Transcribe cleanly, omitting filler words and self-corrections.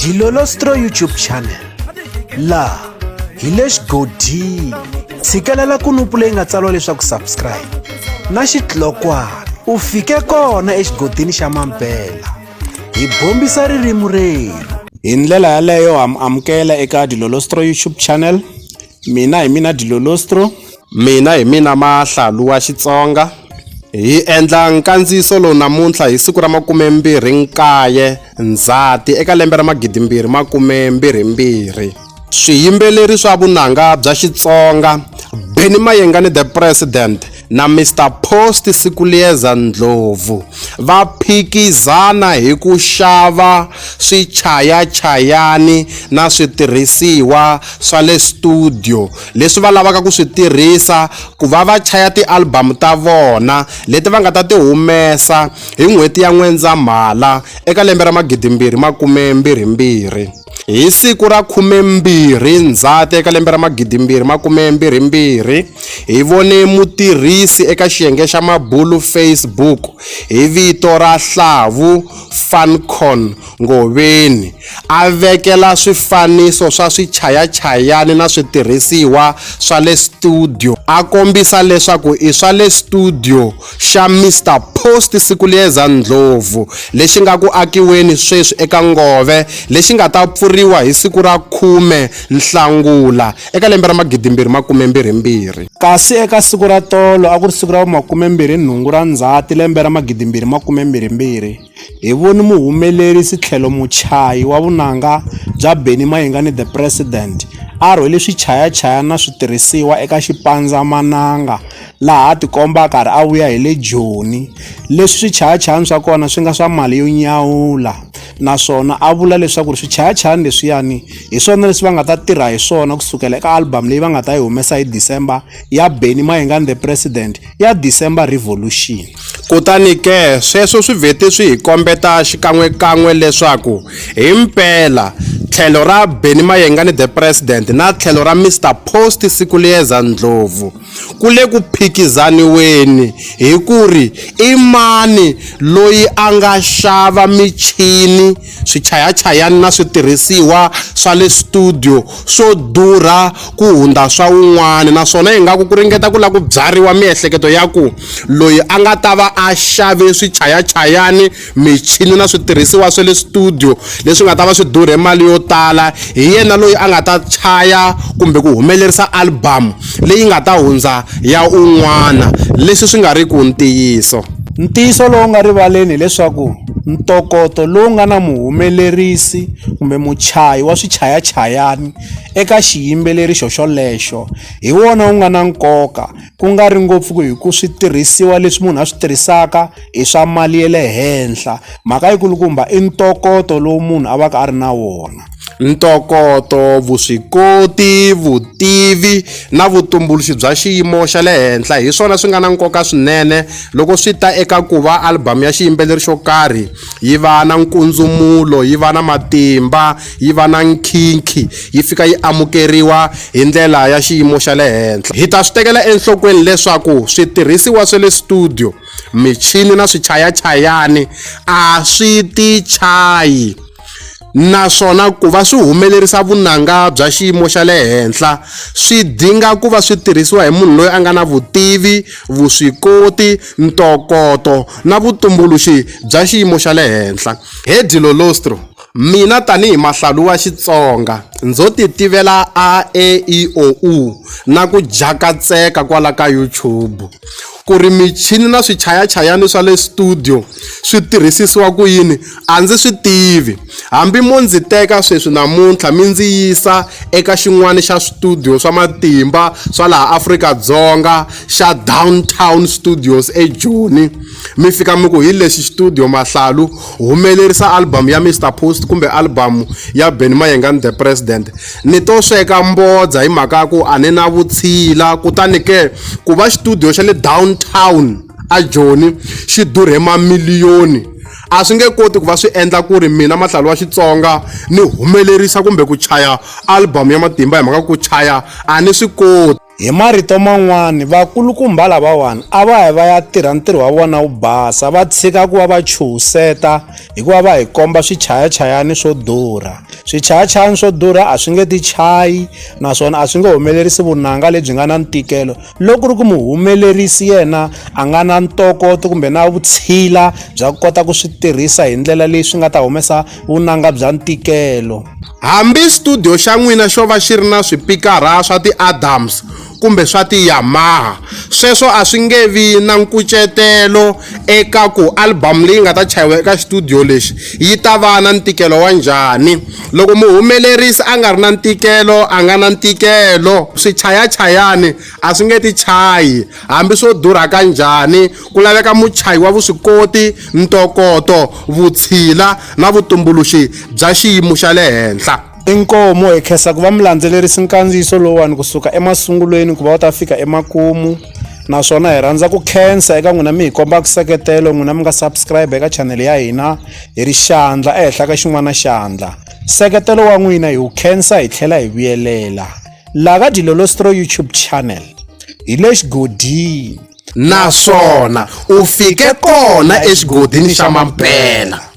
Dilolostro YouTube channel la hi le xigodini tshikelela kunupu leyi nga tsariwa leswaku subscribe na xitlokwana u fike kona exigodini xa Mampela hi bombisa ririmi reru hi ndlela yaleyo amukela eka Dilolostro YouTube channel. Mina hi mina Dilolostro, mina hi mina Mahlalu wa Xitsonga. Hi endla nkandziyiso lowu namuntlha hi siku ra 29 Ndzhati eka lembe ra 2022. Swiyimbeleri swa vunanga bya Xitsonga Mayengani the President na Mr Post Sikuliyeza Ndlovu va phikizana hi ku xava swichayachayani na switirhisiwa swa le studio leswi va lavaka ku swi tirhisa ku va chaya ti-album ta vona leti va nga ta ti humesa hi n'hweti ya N'wendzamhala eka lembe ra 2022. Hi siku ra 12 Ndzhati eka lembe ra 2022 hi vone mutirhisi eka xiyenge xa mabulu Facebook hi vito ra Hlavu Funcon Ngoveni a vekela swifaniso swa swichayachayani na switirhisiwa swa le studio a kombisa leswaku i swa le studio xa Mr Post Sikuliyeza Ndlovu lexi nga ku akiweni sweswi eka Ngove lexi nga ta pfuriwa hi siku ra 10 Nhlangula eka lembe ra 2022. kasi eka siku ra tolo a ku ri siku ra 28 ra Ndzhati lembe ra 2022 hi voni muhumelerisi tlhelo muchayi wa vunanga bya Mayengani the President a rhwele swichayachayani na switirhisiwa eka xipandzamananga laha tikomba karhi a vuya hi le Joni. Leswi swichayachayani swa kona swi nga swa mali yo nyawula naswona a vula leswaku swichayachayani leswiyani hi swona leswi va nga ta tirha hi swona kusukela eka album leyi va nga ta yi humesa hi December ya Mayengani the President ya December Revolution. Kutani ke sweswo swi vhete swi hi kombeta xikan'wekan'we leswaku hi mpela tlhelo ra Mayengani the President na tlhelo ra Mr Post Sikuliyeza Ndlovu ku le ku phikizaniweni hi ku ri i mani loyi a nga xava michini swichayachayani na switirhisiwa swa le studio swo durha ku hundza swa un'wana naswona hi nga ku ringeta ku la ku byariwa miehleketo ya ku loyi a nga ta va a xave swichayachayani michini na switirhisiwa swa le studio leswi nga ta va swi durhe mali yo tala hi yena loyi a nga ta chaya kumbe ku humelerisa album leyi nga ta hundza ya un'wana leswi swi nga ri ku ntiyiso lowu nga rivaleni leswaku ntokoto lowu nga na muhumelerisi kumbe muchayi wa swichayachayani eka xiyimbeleri xoxolexo hi wona wu nga na nkoka ku nga ri ngopfu hi ku switirhisiwa leswi munhu a swi tirhisaka hi swa mali ya le henhla. Mhaka yikulukumba i ntokoto lowu munhu a va ka a ri na wona. Ntokoto, vuswikoti, vutivi na vutumbuluxi bya xiyimo xa le henhla hi swona swi nga na nkoka swinene loko swi ta eka ku va album ya xiyimbeleri xo karhi yi va na nkundzumulo, yi va na matimba, yi va na nkhinkhi, yi fika yi amukeriwa hi ndlela ya xiyimo xa le henhla. Hi ta swi tekela enhlokweni leswaku switirhisiwa swa le studio, michini na swichayachayani a swi ti chayi naswona ku va swi humelerisa vunanga bya xiyimo xa le henhla swi dinga ku va swi tirhisiwa hi munhu loyi a nga na vutivi, vuswikoti, ntokoto na vutumbuluxi bya xiyimo xa le henhla. He Dilolostro, mina tanihi Mahlalu wa Xitsonga ndzo ti tivela a e i o u na ku jakatseka kwala ka YouTube ku ri michini na swichayachayani swa le studio swi tirhisisiwa ku yini a ndzi swi tivi. Hambi mo ndzi teka sweswi namuntlha mi ndzi yisa eka xin'wana xa studio swa matimba swa laha Afrika-Dzonga xa Downtown Studios eJoni mi fika mi ku hi lexi studio Mahlalu humelerisa album ya Mr Post kumbe album ya Mayengani the President, ni to sweka mbodza hi mhaka ku a ni na vutshila. Kutani ke ku va studio xa le Downtown a Joni xi durhe mamiliyoni a swi nge koti ku va swi endla ku ri mina Mahlalu wa Xitsonga ni humelerisa kumbe ku chaya album ya matimba hi mhaka ku chaya a ni swi koti. Hi marito man'wani vakulukumba lavawani a va hi va ya tirha ntirho wa vona wu basa va tshika ku va va chuhiseta hikuva va hi komba swichayachayani swo durha. Swichayachayani swo durha a swi nge ti chayi naswona a swi nge humelerisi vunanga lebyi nga na ntikelo loko ku ri ku muhumelerisi yena a nga na ntokoto kumbe na vutshila bya ku kota ku swi tirhisa hi ndlela leyi swi nga ta humesa vunanga bya ntikelo. Hambi studio xa n'wina xo va xi ri na swipikara swa ti-Adams kumbe swa ti-Yamaha, sweswo a swi nge vi na nkucetelo eka ku album leyi nga ta chayiwa eka studio lexi yi ta va na ntikelo wa njhani. Loko muhumelerisi a nga ri na ntikelo a nga na ntikelo, swichayachayani a swi nge ti chayi hambi swo durha ka njhani. Ku laveka muchayi wa vuswikoti, ntokoto, vutshila na vutumbuluxi bya xiyimo xa le henhla. Inkomo hi khensa ku va mi landzelerisi nkandziyiso lowani kusuka emasungulweni ku va wu ta fika emakumu, naswona hi rhandza ku khensa eka n'wina mi hi kombaka seketelo n'wina mi nga subscribe eka channel ya hina hi ri xandla ehenhla ka xin'wana xandla. Seketelo wa n'wina hi wu khensa hi tlhela hi vuyelela. Laha ka Dilolostro YouTube channel hi le xigodini naswona u fike kona exigodini xa mampela.